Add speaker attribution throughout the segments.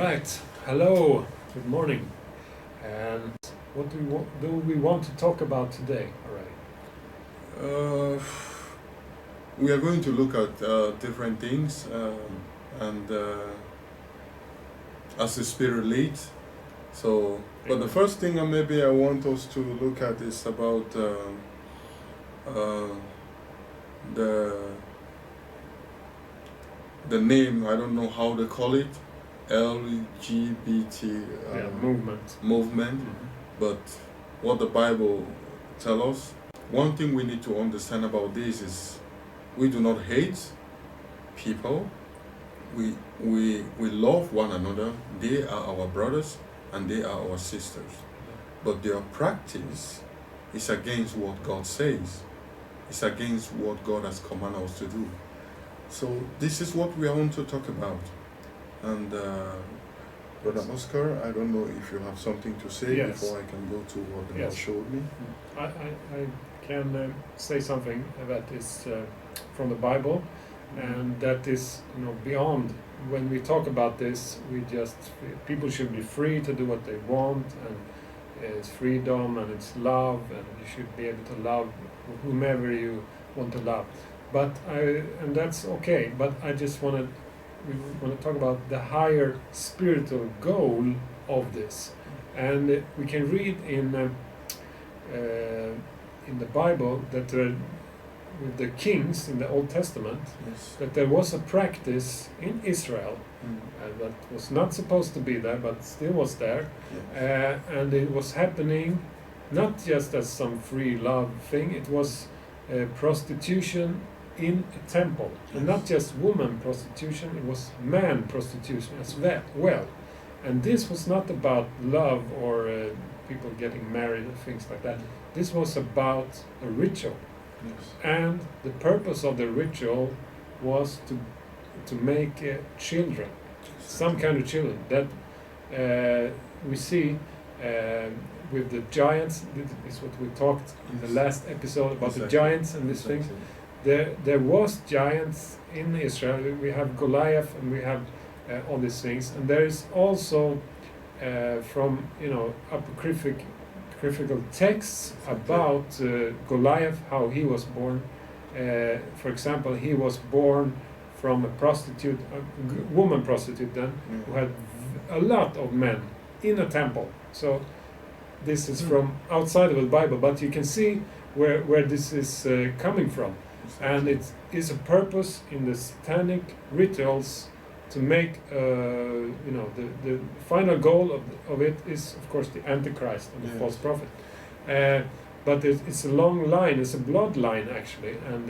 Speaker 1: Right. Hello. Good morning. And what do we want to talk about today? All right.
Speaker 2: We are going to look at different things and as the Spirit leads. So, but the first thing maybe I want us to look at is about the name. I don't know how they call it, LGBT
Speaker 1: movement.
Speaker 2: Mm-hmm. But what the Bible tells us. One thing we need to understand about this is we do not hate people. We love one another. They are our brothers and they are our sisters. But their practice is against what God says. It's against what God has commanded us to do. So this is what we want to talk about. And Brother Oscar, I don't know if you have something to say before I can go to what the Lord showed me.
Speaker 1: I can say something that is from the Bible, and that is, beyond. When we talk about this, people should be free to do what they want, and it's freedom and it's love, and you should be able to love whomever you want to love. And that's okay. But I just we want to talk about the higher spiritual goal of this, and we can read in the Bible that with the kings in the Old Testament, that there was a practice in Israel that was not supposed to be there, but still was there, and it was happening not just as some free love thing. It was prostitution in a temple, and not just woman prostitution, it was man prostitution as well. And this was not about love or people getting married and things like that. This was about a ritual, and the purpose of the ritual was to make children, some kind of children that we see with the giants. This is what we talked in the last episode about the giants and these things. There was giants in Israel. We have Goliath and we have all these things, and there is also from apocryphal texts about Goliath, how he was born. For example, he was born from a prostitute, a woman prostitute then, who had a lot of men in a temple. So this is from outside of the Bible, but you can see where this is coming from. And it is a purpose in the satanic rituals to make, the final goal of it is, of course, the Antichrist and the false prophet. But it's a long line, it's a bloodline actually, and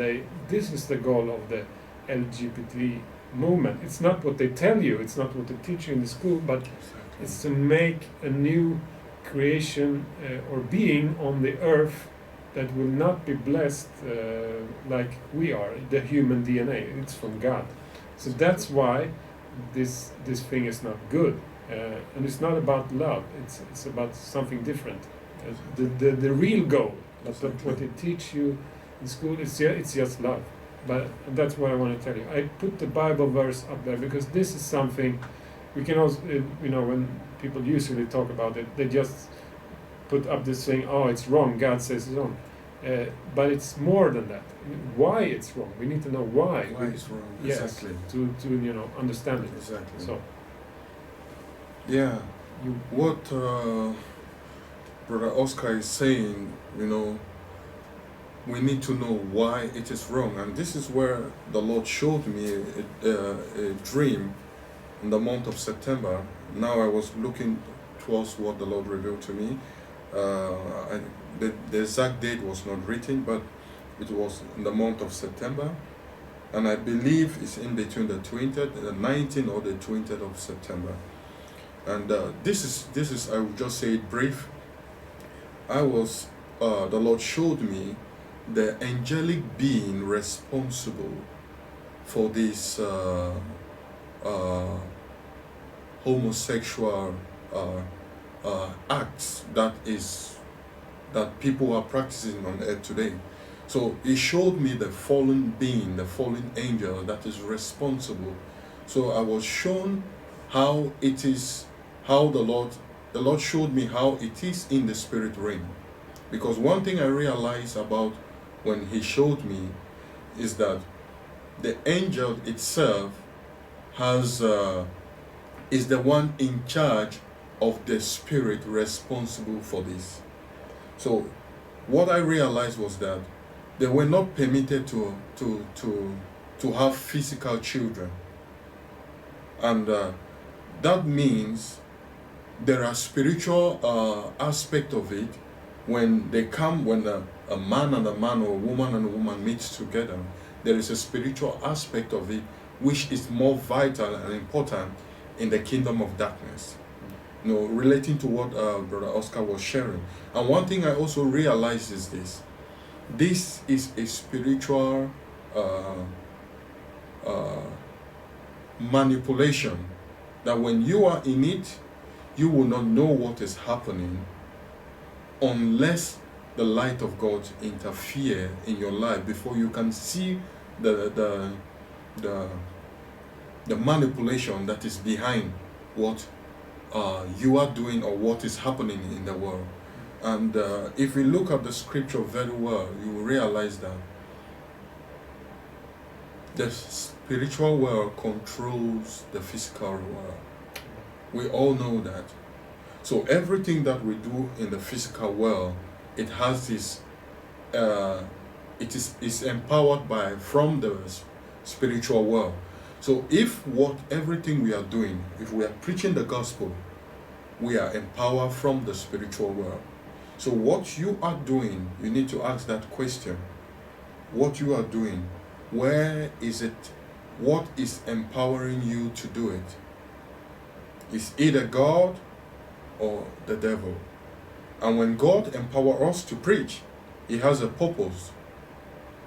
Speaker 1: this is the goal of the LGBT movement. It's not what they tell you, it's not what they teach you in the school, but it's to make a new creation or being on the earth that will not be blessed like we are, the human DNA. It's from God. So that's why this thing is not good, and it's not about love. It's about something different. The real goal, what they teach you in school, it's just love. But that's what I want to tell you. I put the Bible verse up there because this is something we can also, when people usually talk about it, they just put up this thing, it's wrong, God says it's wrong. But it's more than that. Why it's wrong. We need to know why.
Speaker 2: Why it's wrong,
Speaker 1: exactly. To understand it.
Speaker 2: Exactly.
Speaker 1: So.
Speaker 2: Yeah. What Brother Oscar is saying, we need to know why it is wrong. And this is where the Lord showed me a dream in the month of September. Now I was looking towards what the Lord revealed to me. The exact date was not written, but it was in the month of September, and I believe it's in between the 20th, the 19th or the 20th of September. And this is I will just say it brief. The Lord showed me the angelic being responsible for this homosexual acts that people are practicing on earth today. So he showed me the fallen being, the fallen angel that is responsible. So I was shown how it is, how the Lord showed me how it is in the spirit realm. Because one thing I realized about when He showed me is that the angel itself is the one in charge of the spirit responsible for this. So what I realized was that they were not permitted to have physical children, and that means there are spiritual aspect of it when they come, when a man and a man or a woman and a woman meets together. There is a spiritual aspect of it which is more vital and important in the kingdom of darkness. You know, relating to what Brother Oscar was sharing. And one thing I also realized is this. This is a spiritual manipulation that when you are in it, you will not know what is happening unless the light of God interfere in your life before you can see the manipulation that is behind what you are doing or what is happening in the world. And if we look at the scripture very well, you will realize that the spiritual world controls the physical world. We all know that. So everything that we do in the physical world, it has this, is empowered from the spiritual world. So if everything we are doing, if we are preaching the gospel, we are empowered from the spiritual world. So what you are doing, you need to ask that question. What you are doing, where is it? What is empowering you to do it? It's either God or the devil. And when God empowers us to preach, He has a purpose.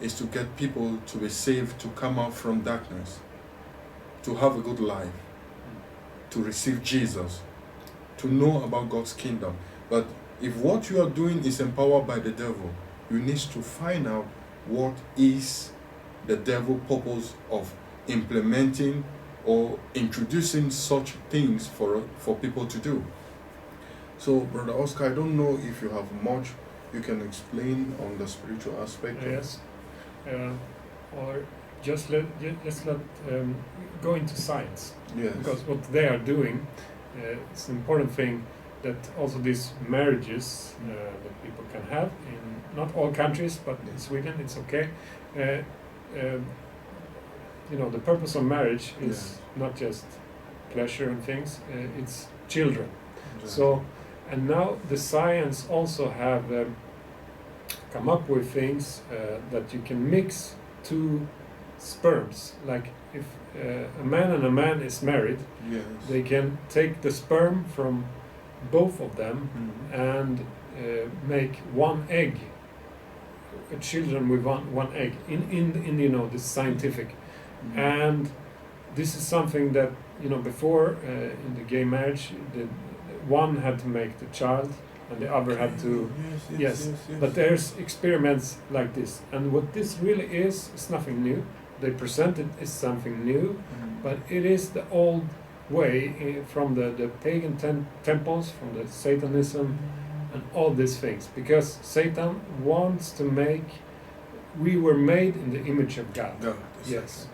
Speaker 2: It's to get people to be saved, to come out from darkness, to have a good life, to receive Jesus, to know about God's kingdom. But if what you are doing is empowered by the devil, you need to find out what is the devil's purpose of implementing or introducing such things for people to do. So, Brother Oscar, I don't know if you have much you can explain on the spiritual aspect.
Speaker 1: Yes, or just let go into science.
Speaker 2: Yes.
Speaker 1: Because what they are doing, it's an important thing that also these marriages that people can have in not all countries, but in Sweden it's okay. The purpose of marriage is not just pleasure and things; it's children.
Speaker 2: Exactly.
Speaker 1: So, and now the science also have come up with things that you can mix two sperms. Like if a man and a man is married,
Speaker 2: yes,
Speaker 1: they can take the sperm from both of them and make one egg, children with one egg in the scientific. And this is something that before in the gay marriage, the one had to make the child and the other had to yes. But there's experiments like this, and what this really is nothing new. They present it as something new, but it is the old way from the pagan temples, from the Satanism and all these things, because Satan wants to make, we were made in the image of God. Yes.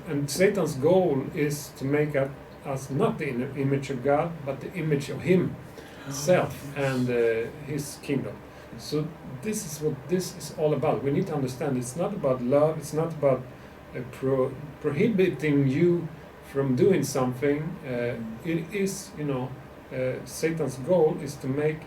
Speaker 1: And Satan's goal is to make us not the image of God, but the image of himself and his kingdom. So this is what this is all about. We need to understand it's not about love, it's not about prohibiting you from doing something. It is, Satan's goal is to make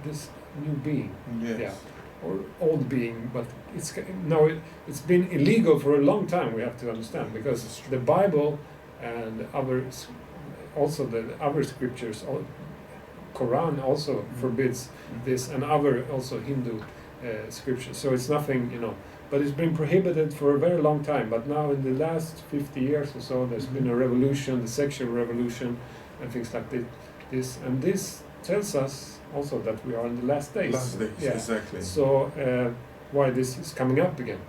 Speaker 1: this new being.
Speaker 2: Yes.
Speaker 1: Yeah. Or old being, but it's been illegal for a long time, we have to understand, because the Bible and also the other scriptures, Quran also forbids this, and other also Hindu scriptures. So it's nothing, but it's been prohibited for a very long time. But now in the last 50 years or so, there's been a revolution, the sexual revolution, and things like this. And this tells us also that we are in the last days.
Speaker 2: Last days,
Speaker 1: yeah.
Speaker 2: exactly.
Speaker 1: So why this is coming up again.